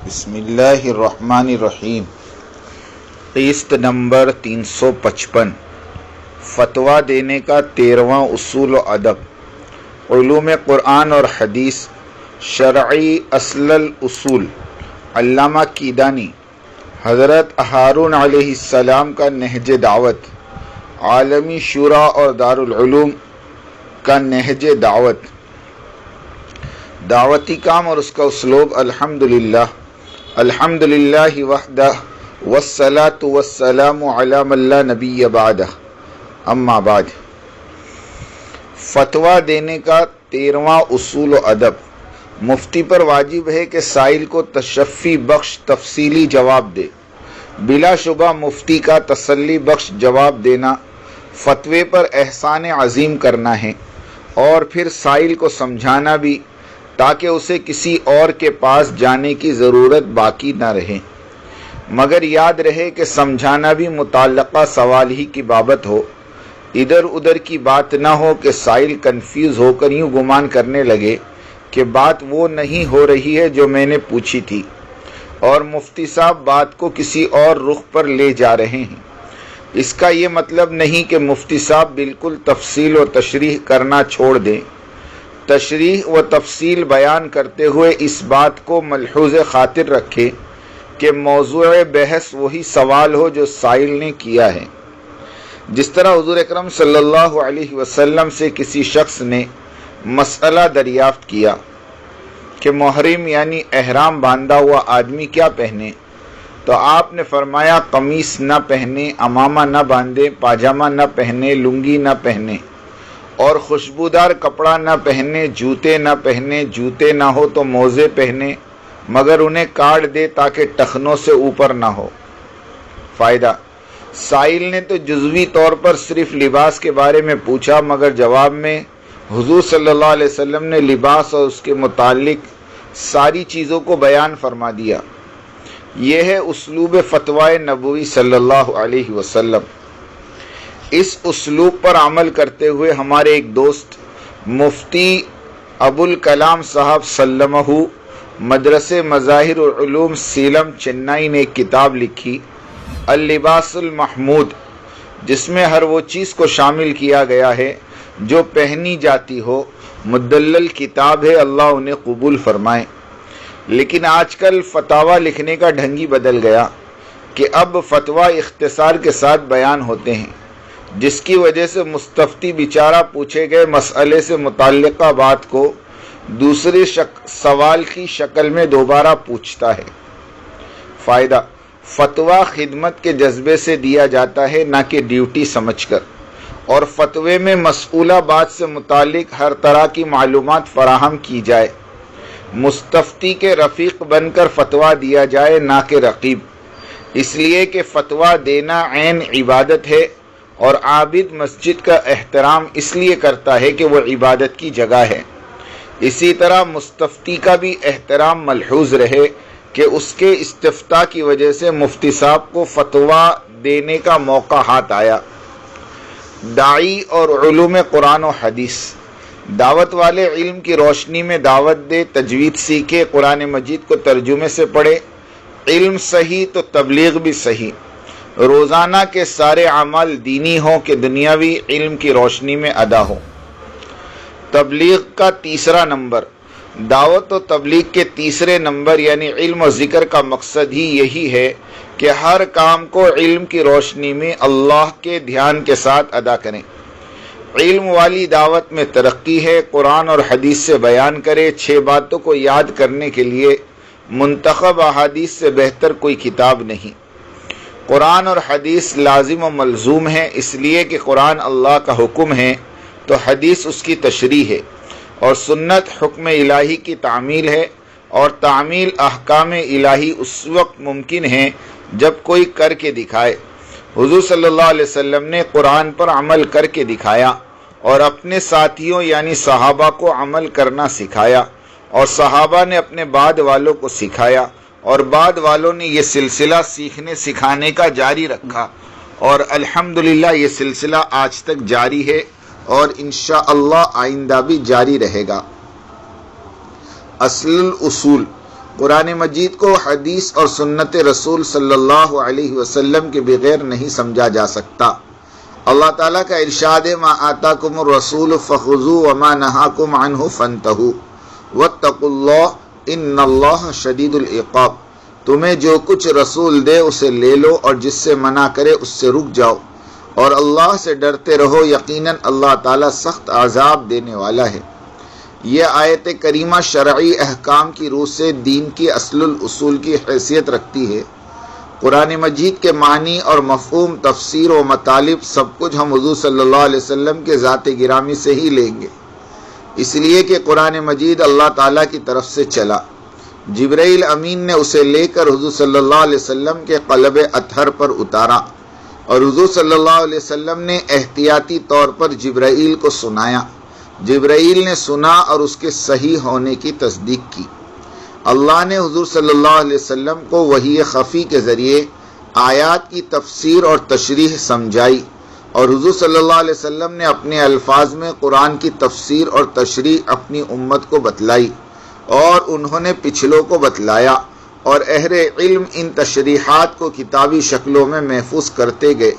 بسم اللہ الرحمن الرحیم۔ قسط نمبر 355، فتویٰ دینے کا 13واں اصول و ادب۔ علوم قرآن اور حدیث، شرعی اصل الاصول، علامہ کیدانی۔ حضرت ہارون علیہ السلام کا نہج دعوت، عالمی شورا اور دارالعلوم کا نہج دعوت۔ دعوتی کام اور اس کا اسلوب۔ الحمدللہ وحدہ والصلاة والسلام علی من لا نبی بعدہ، اما بعد۔ فتویٰ دینے کا 13واں اصول و ادب۔ مفتی پر واجب ہے کہ سائل کو تشفی بخش تفصیلی جواب دے۔ بلا شبہ مفتی کا تسلی بخش جواب دینا فتوے پر احسان عظیم کرنا ہے، اور پھر سائل کو سمجھانا بھی، تاکہ اسے کسی اور کے پاس جانے کی ضرورت باقی نہ رہے، مگر یاد رہے کہ سمجھانا بھی متعلقہ سوال ہی کی بابت ہو، ادھر ادھر کی بات نہ ہو کہ سائل کنفیوز ہو کر یوں گمان کرنے لگے کہ بات وہ نہیں ہو رہی ہے جو میں نے پوچھی تھی، اور مفتی صاحب بات کو کسی اور رخ پر لے جا رہے ہیں۔ اس کا یہ مطلب نہیں کہ مفتی صاحب بالکل تفصیل و تشریح کرنا چھوڑ دیں۔ تشریح و تفصیل بیان کرتے ہوئے اس بات کو ملحوظ خاطر رکھے کہ موضوع بحث وہی سوال ہو جو سائل نے کیا ہے۔ جس طرح حضور اکرم صلی اللہ علیہ وسلم سے کسی شخص نے مسئلہ دریافت کیا کہ محرم یعنی احرام باندھا ہوا آدمی کیا پہنے، تو آپ نے فرمایا قمیص نہ پہنے، عمامہ نہ باندھے، پاجامہ نہ پہنے، لنگی نہ پہنے، اور خوشبودار کپڑا نہ پہنے، جوتے نہ پہنے، جوتے نہ ہو تو موزے پہنے، مگر انہیں کاٹ دے تاکہ ٹخنوں سے اوپر نہ ہو۔ فائدہ: سائل نے تو جزوی طور پر صرف لباس کے بارے میں پوچھا، مگر جواب میں حضور صلی اللہ علیہ وسلم نے لباس اور اس کے متعلق ساری چیزوں کو بیان فرما دیا۔ یہ ہے اسلوب فتویٰ نبوی صلی اللہ علیہ وسلم۔ اس اسلوب پر عمل کرتے ہوئے ہمارے ایک دوست مفتی ابوالکلام صاحب سلمہ مدرسے مظاہر العلوم سیلم چنئی نے ایک کتاب لکھی، اللباس المحمود، جس میں ہر وہ چیز کو شامل کیا گیا ہے جو پہنی جاتی ہو۔ مدلل کتاب ہے، اللہ انہیں قبول فرمائے۔ لیکن آج کل فتاویٰ لکھنے کا ڈھنگ ہی بدل گیا کہ اب فتویٰ اختصار کے ساتھ بیان ہوتے ہیں، جس کی وجہ سے مستفتی بیچارہ پوچھے گئے مسئلے سے متعلقہ بات کو دوسرے سوال کی شکل میں دوبارہ پوچھتا ہے۔ فائدہ: فتویٰ خدمت کے جذبے سے دیا جاتا ہے، نہ کہ ڈیوٹی سمجھ کر، اور فتوے میں مسئولہ بات سے متعلق ہر طرح کی معلومات فراہم کی جائے۔ مستفتی کے رفیق بن کر فتویٰ دیا جائے، نہ کہ رقیب، اس لیے کہ فتویٰ دینا عین عبادت ہے، اور عابد مسجد کا احترام اس لیے کرتا ہے کہ وہ عبادت کی جگہ ہے۔ اسی طرح مستفتی کا بھی احترام ملحوظ رہے کہ اس کے استفتاء کی وجہ سے مفتی صاحب کو فتویٰ دینے کا موقع ہاتھ آیا۔ داعی اور علوم قرآن و حدیث۔ دعوت والے علم کی روشنی میں دعوت دے، تجوید سیکھے، قرآن مجید کو ترجمے سے پڑھے۔ علم صحیح تو تبلیغ بھی صحیح۔ روزانہ کے سارے اعمال دینی ہوں کہ دنیاوی، علم کی روشنی میں ادا ہو۔ تبلیغ کا تیسرا نمبر۔ دعوت و تبلیغ کے تیسرے نمبر یعنی علم و ذکر کا مقصد ہی یہی ہے کہ ہر کام کو علم کی روشنی میں اللہ کے دھیان کے ساتھ ادا کریں۔ علم والی دعوت میں ترقی ہے۔ قرآن اور حدیث سے بیان کرے۔ 6 باتوں کو یاد کرنے کے لیے منتخب احادیث سے بہتر کوئی کتاب نہیں۔ قرآن اور حدیث لازم و ملزوم ہے، اس لیے کہ قرآن اللہ کا حکم ہے تو حدیث اس کی تشریح ہے، اور سنت حکم الہی کی تعمیل ہے، اور تعمیل احکام الہی اس وقت ممکن ہے جب کوئی کر کے دکھائے۔ حضور صلی اللہ علیہ وسلم نے قرآن پر عمل کر کے دکھایا، اور اپنے ساتھیوں یعنی صحابہ کو عمل کرنا سکھایا، اور صحابہ نے اپنے بعد والوں کو سکھایا، اور بعد والوں نے یہ سلسلہ سیکھنے سکھانے کا جاری رکھا، اور الحمدللہ یہ سلسلہ آج تک جاری ہے، اور انشاءاللہ آئندہ بھی جاری رہے گا۔ اصل الاصول، قرآن مجید کو حدیث اور سنت رسول صلی اللہ علیہ وسلم کے بغیر نہیں سمجھا جا سکتا۔ اللہ تعالیٰ کا ارشاد ہے، ما آتاکم الرسول فخذوہ وما نہاکم عنہ فانتہوا واتقوا اللہ ان اللہ شدید العقاب۔ تمہیں جو کچھ رسول دے اسے لے لو، اور جس سے منع کرے اس سے رک جاؤ، اور اللہ سے ڈرتے رہو، یقیناً اللہ تعالیٰ سخت عذاب دینے والا ہے۔ یہ آیت کریمہ شرعی احکام کی روح سے دین کی اصل الاصول کی حیثیت رکھتی ہے۔ قرآن مجید کے معنی اور مفہوم، تفسیر و مطالب سب کچھ ہم حضور صلی اللہ علیہ وسلم کے ذات گرامی سے ہی لیں گے، اس لیے کہ قرآن مجید اللہ تعالیٰ کی طرف سے چلا۔ جبرائیل امین نے اسے لے کر حضور صلی اللہ علیہ وسلم کے قلب اطہر پر اتارا، اور حضور صلی اللہ علیہ وسلم نے احتیاطی طور پر جبرائیل کو سنایا۔ جبرائیل نے سنا اور اس کے صحیح ہونے کی تصدیق کی۔ اللہ نے حضور صلی اللہ علیہ وسلم کو وحی خفی کے ذریعے آیات کی تفسیر اور تشریح سمجھائی، اور حضور صلی اللہ علیہ وسلم نے اپنے الفاظ میں قرآن کی تفسیر اور تشریح اپنی امت کو بتلائی، اور انہوں نے پچھلوں کو بتلایا، اور اہل علم ان تشریحات کو کتابی شکلوں میں محفوظ کرتے گئے۔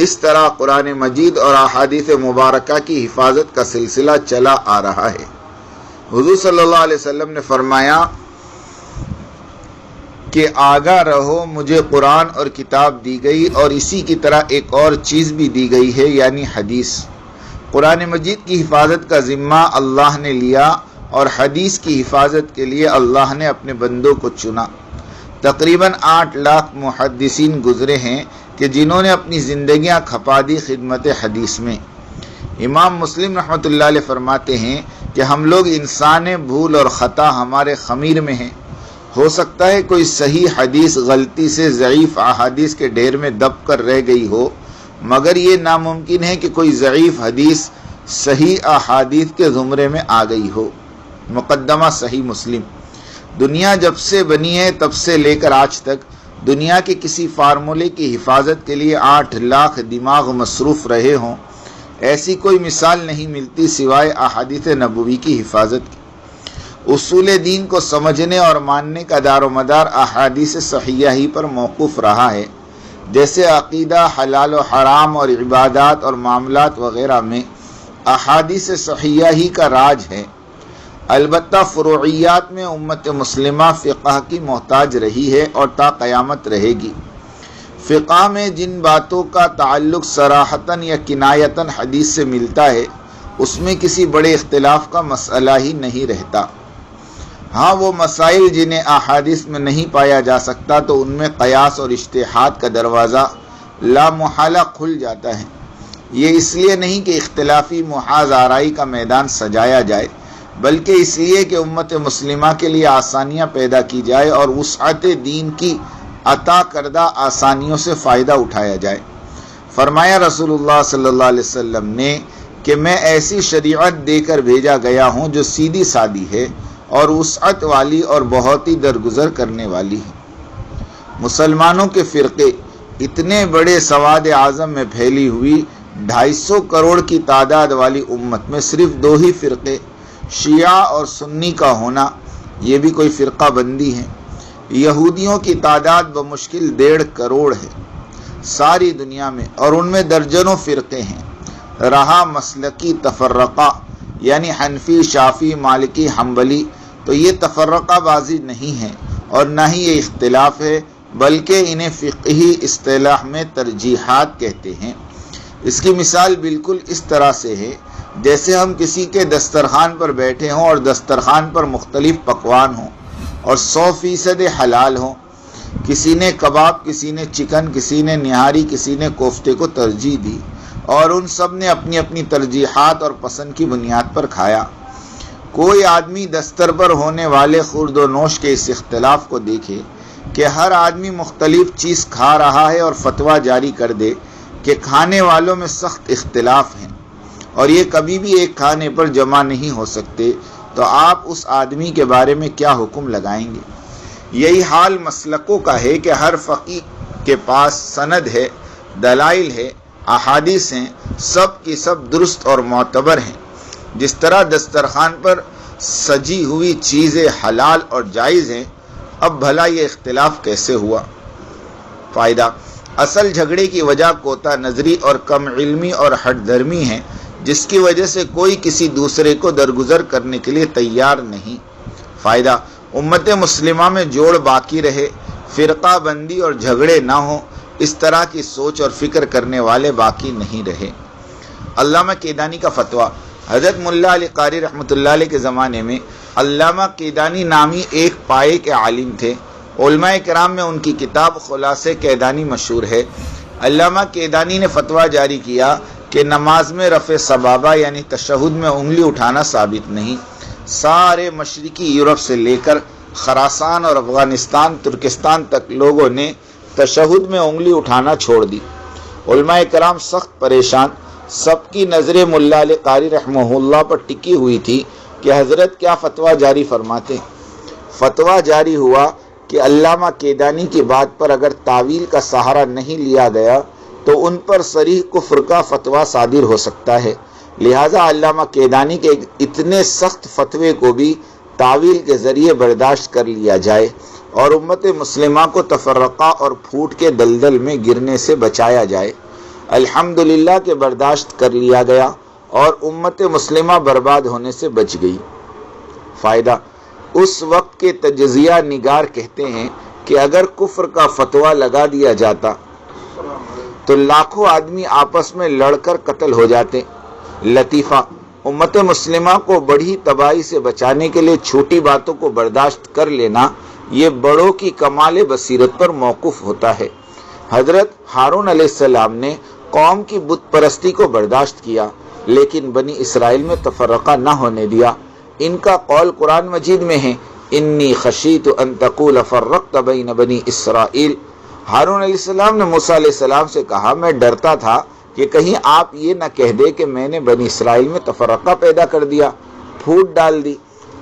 اس طرح قرآن مجید اور احادیث مبارکہ کی حفاظت کا سلسلہ چلا آ رہا ہے۔ حضور صلی اللہ علیہ وسلم نے فرمایا کہ آگاہ رہو، مجھے قرآن اور کتاب دی گئی، اور اسی کی طرح ایک اور چیز بھی دی گئی ہے، یعنی حدیث۔ قرآن مجید کی حفاظت کا ذمہ اللہ نے لیا، اور حدیث کی حفاظت کے لیے اللہ نے اپنے بندوں کو چنا۔ تقریباً 8 لاکھ محدثین گزرے ہیں کہ جنہوں نے اپنی زندگیاں کھپا دی خدمت حدیث میں۔ امام مسلم رحمۃ اللہ علیہ فرماتے ہیں کہ ہم لوگ انسان بھول اور خطا ہمارے خمیر میں ہیں۔ ہو سکتا ہے کوئی صحیح حدیث غلطی سے ضعیف احادیث کے ڈھیر میں دب کر رہ گئی ہو، مگر یہ ناممکن ہے کہ کوئی ضعیف حدیث صحیح احادیث کے زمرے میں آ گئی ہو۔ مقدمہ صحیح مسلم۔ دنیا جب سے بنی ہے تب سے لے کر آج تک دنیا کے کسی فارمولے کی حفاظت کے لیے 8 لاکھ دماغ مصروف رہے ہوں، ایسی کوئی مثال نہیں ملتی سوائے احادیث نبوی کی حفاظت کی۔ اصول دین کو سمجھنے اور ماننے کا دار و مدار احادیث صحیحہ ہی پر موقوف رہا ہے، جیسے عقیدہ، حلال و حرام اور عبادات اور معاملات وغیرہ میں احادیث صحیحہ ہی کا راج ہے۔ البتہ فروعیات میں امت مسلمہ فقہ کی محتاج رہی ہے اور تا قیامت رہے گی۔ فقہ میں جن باتوں کا تعلق صراحتاً یا کنایتاً حدیث سے ملتا ہے، اس میں کسی بڑے اختلاف کا مسئلہ ہی نہیں رہتا۔ ہاں، وہ مسائل جنہیں احادیث میں نہیں پایا جا سکتا تو ان میں قیاس اور اجتہاد کا دروازہ لا محالہ کھل جاتا ہے۔ یہ اس لیے نہیں کہ اختلافی محاذ آرائی کا میدان سجایا جائے، بلکہ اس لیے کہ امت مسلمہ کے لیے آسانیاں پیدا کی جائے اور وسعت دین کی عطا کردہ آسانیوں سے فائدہ اٹھایا جائے۔ فرمایا رسول اللہ صلی اللہ علیہ وسلم نے کہ میں ایسی شریعت دے کر بھیجا گیا ہوں جو سیدھی سادی ہے اور وسعت والی اور بہت ہی درگزر کرنے والی ہے۔ مسلمانوں کے فرقے اتنے بڑے سواد اعظم میں پھیلی ہوئی 250 کروڑ کی تعداد والی امت میں صرف 2 ہی فرقے، شیعہ اور سنی کا ہونا، یہ بھی کوئی فرقہ بندی ہے۔ یہودیوں کی تعداد بمشکل 1.5 کروڑ ہے ساری دنیا میں، اور ان میں درجنوں فرقے ہیں۔ رہا مسلکی تفرقہ، یعنی حنفی، شافعی، مالکی، حنبلی، تو یہ تفرقہ بازی نہیں ہے اور نہ ہی یہ اختلاف ہے، بلکہ انہیں فقہی اصطلاح میں ترجیحات کہتے ہیں۔ اس کی مثال بالکل اس طرح سے ہے جیسے ہم کسی کے دسترخوان پر بیٹھے ہوں اور دسترخوان پر مختلف پکوان ہوں اور 100% حلال ہوں۔ کسی نے کباب، کسی نے چکن، کسی نے نہاری، کسی نے کوفتے کو ترجیح دی، اور ان سب نے اپنی اپنی ترجیحات اور پسند کی بنیاد پر کھایا۔ کوئی آدمی دستر پر ہونے والے خورد و نوش کے اس اختلاف کو دیکھے کہ ہر آدمی مختلف چیز کھا رہا ہے اور فتویٰ جاری کر دے کہ کھانے والوں میں سخت اختلاف ہیں اور یہ کبھی بھی ایک کھانے پر جمع نہیں ہو سکتے، تو آپ اس آدمی کے بارے میں کیا حکم لگائیں گے؟ یہی حال مسلکوں کا ہے کہ ہر فقیہ کے پاس سند ہے، دلائل ہے، احادیث ہیں، سب کی سب درست اور معتبر ہیں۔ جس طرح دسترخوان پر سجی ہوئی چیزیں حلال اور جائز ہیں، اب بھلا یہ اختلاف کیسے ہوا؟ فائدہ: اصل جھگڑے کی وجہ کوتا نظری اور کم علمی اور ہٹ دھرمی ہے، جس کی وجہ سے کوئی کسی دوسرے کو درگزر کرنے کے لیے تیار نہیں۔ فائدہ: امت مسلمہ میں جوڑ باقی رہے، فرقہ بندی اور جھگڑے نہ ہوں، اس طرح کی سوچ اور فکر کرنے والے باقی نہیں رہے۔ علامہ کیدانی کا فتویٰ: حضرت ملا علی قاری رحمۃ اللہ علیہ کے زمانے میں علامہ کیدانی نامی ایک پائے کے عالم تھے۔ علماء کرام میں ان کی کتاب خلاصہ کیدانی مشہور ہے۔ علامہ کیدانی نے فتویٰ جاری کیا کہ نماز میں رفع سبابہ یعنی تشہد میں انگلی اٹھانا ثابت نہیں۔ سارے مشرقی یورپ سے لے کر خراسان اور افغانستان ترکستان تک لوگوں نے تشہد میں انگلی اٹھانا چھوڑ دی۔ علماء کرام سخت پریشان، سب کی نظریں ملا علی قاری رحمہ اللہ پر ٹکی ہوئی تھی کہ حضرت کیا فتویٰ جاری فرماتے۔ فتویٰ جاری ہوا کہ علامہ کیدانی کی بات پر اگر تعویل کا سہارا نہیں لیا گیا تو ان پر صریح کفر کا فتویٰ صادر ہو سکتا ہے، لہذا علامہ کیدانی کے اتنے سخت فتوے کو بھی تعویل کے ذریعے برداشت کر لیا جائے اور امت مسلمہ کو تفرقہ اور پھوٹ کے دلدل میں گرنے سے بچایا جائے۔ الحمدللہ کہ برداشت کر لیا گیا اور امت مسلمہ برباد ہونے سے بچ گئی۔ فائدہ: اس وقت کے تجزیہ نگار کہتے ہیں کہ اگر کفر کا فتویٰ لگا دیا جاتا تو لاکھوں آدمی آپس میں لڑ کر قتل ہو جاتے۔ لطیفہ: امت مسلمہ کو بڑی تباہی سے بچانے کے لیے چھوٹی باتوں کو برداشت کر لینا یہ بڑوں کی کمال بصیرت پر موقوف ہوتا ہے۔ حضرت ہارون علیہ السلام نے قوم کی بت پرستی کو برداشت کیا لیکن بنی اسرائیل میں تفرقہ نہ ہونے دیا۔ ان کا قول قرآن مجید میں ہے، انی خشیت ان تقول فرقت بین بنی اسرائیل۔ ہارون علیہ السلام نے موسیٰ علیہ السلام سے کہا، میں ڈرتا تھا کہ کہیں آپ یہ نہ کہہ دے کہ میں نے بنی اسرائیل میں تفرقہ پیدا کر دیا، پھوٹ ڈال دی۔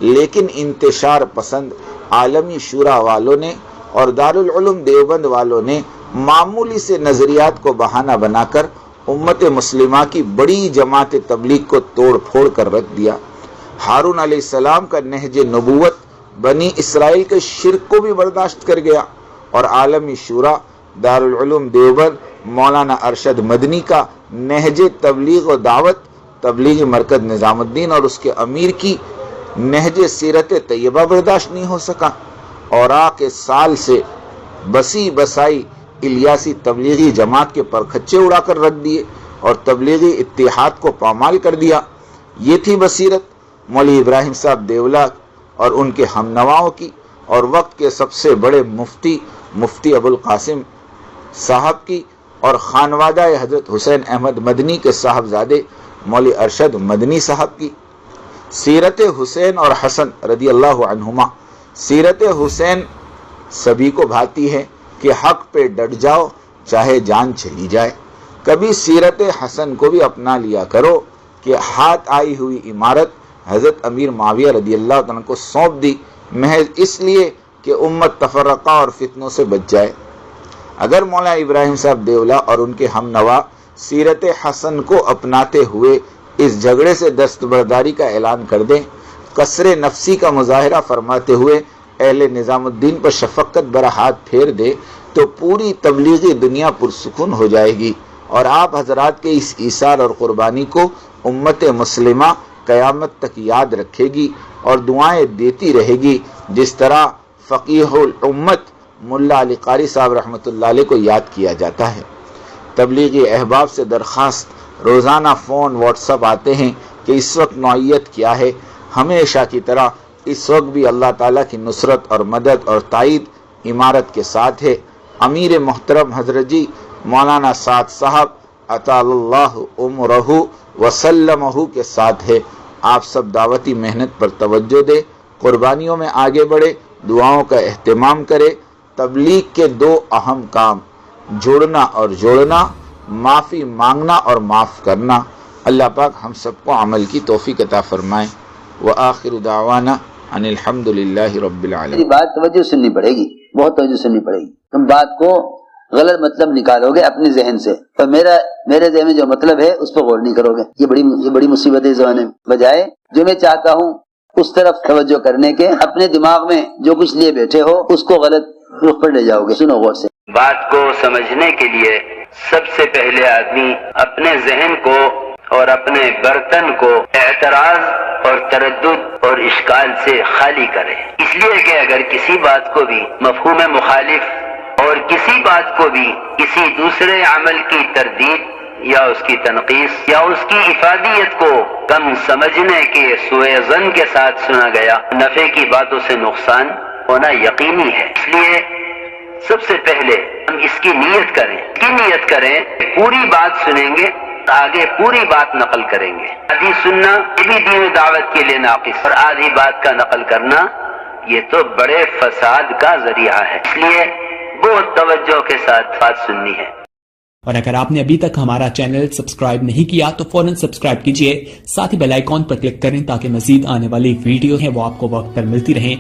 لیکن انتشار پسند عالمی شورا والوں نے اور دارالعلوم دیوبند والوں نے معمولی سے نظریات کو بہانہ بنا کر امت مسلمہ کی بڑی جماعت تبلیغ کو توڑ پھوڑ کر رکھ دیا۔ ہارون علیہ السلام کا نہج نبوت بنی اسرائیل کے شرک کو بھی برداشت کر گیا اور عالمی شورا دارالعلوم دیوبند مولانا ارشد مدنی کا نہج تبلیغ و دعوت تبلیغی مرکز نظام الدین اور اس کے امیر کی نہج سیرت طیبہ برداشت نہیں ہو سکا۔ اوراق سال سے بسی بسائی الیاسی تبلیغی جماعت کے پرکھچے اڑا کر رکھ دیے اور تبلیغی اتحاد کو پامال کر دیا۔ یہ تھی بصیرت مولوی ابراہیم صاحب دیولا اور ان کے ہم نواؤں کی، اور وقت کے سب سے بڑے مفتی ابو القاسم صاحب کی، اور خانوادہ حضرت حسین احمد مدنی کے صاحبزادے مولوی ارشد مدنی صاحب کی۔ سیرت حسین اور حسن رضی اللہ عنہما، سیرت حسین سبھی کو بھاتی ہے کہ حق پہ ڈٹ جاؤ چاہے جان چلی جائے۔ کبھی سیرت حسن کو بھی اپنا لیا کرو کہ ہاتھ آئی ہوئی عمارت حضرت امیر معاویہ رضی اللہ عنہ کو سونپ دی محض اس لیے کہ امت تفرقہ اور فتنوں سے بچ جائے۔ اگر مولانا ابراہیم صاحب دیولا اور ان کے ہم نوا سیرت حسن کو اپناتے ہوئے اس جھگڑے سے دستبرداری کا اعلان کر دیں، قصر نفسی کا مظاہرہ فرماتے ہوئے اہل نظام الدین پر شفقت برا ہاتھ پھیر دے تو پوری تبلیغی دنیا پرسکون ہو جائے گی اور آپ حضرات کے اس ایثار اور قربانی کو امت مسلمہ قیامت تک یاد رکھے گی اور دعائیں دیتی رہے گی، جس طرح فقیہ الامت ملا علی قاری صاحب رحمۃ اللہ علیہ کو یاد کیا جاتا ہے۔ تبلیغی احباب سے درخواست، روزانہ فون واٹس ایپ آتے ہیں کہ اس وقت نوعیت کیا ہے۔ ہمیشہ کی طرح اس وقت بھی اللہ تعالیٰ کی نصرت اور مدد اور تائید امارت کے ساتھ ہے۔ امیر محترم حضرت جی مولانا سعد صاحب اطال اللہ عمرہ وسلمہ کے ساتھ ہے۔ آپ سب دعوتی محنت پر توجہ دے، قربانیوں میں آگے بڑھے، دعاؤں کا اہتمام کرے۔ تبلیغ کے دو اہم کام، جوڑنا اور جوڑنا، معافی مانگنا اور معاف کرنا۔ اللہ پاک ہم سب کو عمل کی توفیق عطا فرمائے۔ وآخر دعوانا ان الحمد للہ رب العالمین۔ میری بات توجہ سننی پڑے گی، بہت توجہ سننی پڑے گی۔ تم بات کو غلط مطلب نکالو گے اپنے ذہن سے، اور میرے ذہن میں جو مطلب ہے اس پہ غور نہیں کرو گے۔ یہ بڑی مصیبت ہے اس زمانے میں۔ بجائے جو میں چاہتا ہوں اس طرف توجہ کرنے کے اپنے دماغ میں جو کچھ لیے بیٹھے ہو اس کو غلط رخ پر لے جاؤ گے. سنو غور سے. بات کو سمجھنے کے لیے سب سے پہلے آدمی اپنے ذہن کو اور اپنے برتن کو اعتراض اور تردد اور اشکال سے خالی کرے. اس لیے کہ اگر کسی بات کو بھی مفہوم مخالف اور کسی بات کو بھی کسی دوسرے عمل کی تردید یا اس کی تنقیص یا اس کی افادیت کو کم سمجھنے کے سوء ظن کے ساتھ سنا گیا، نفع کی باتوں سے نقصان ہونا یقینی ہے. اس لیے سب سے پہلے ہم اس کی نیت کریں پوری بات سنیں گے، آگے پوری بات نقل کریں گے. آدھی سننا یہ بھی دین دعوت کے لیے ناقص، اور آدھی بات کا نقل کرنا یہ تو بڑے فساد کا ذریعہ ہے. اس لیے بہت توجہ کے ساتھ بات سننی ہے. اور اگر آپ نے ابھی تک ہمارا چینل سبسکرائب نہیں کیا تو فوراً سبسکرائب کیجئے، ساتھ ہی بیل آئیکن پر کلک کریں تاکہ مزید آنے والی ویڈیو ہیں وہ آپ کو وقت پر ملتی رہیں.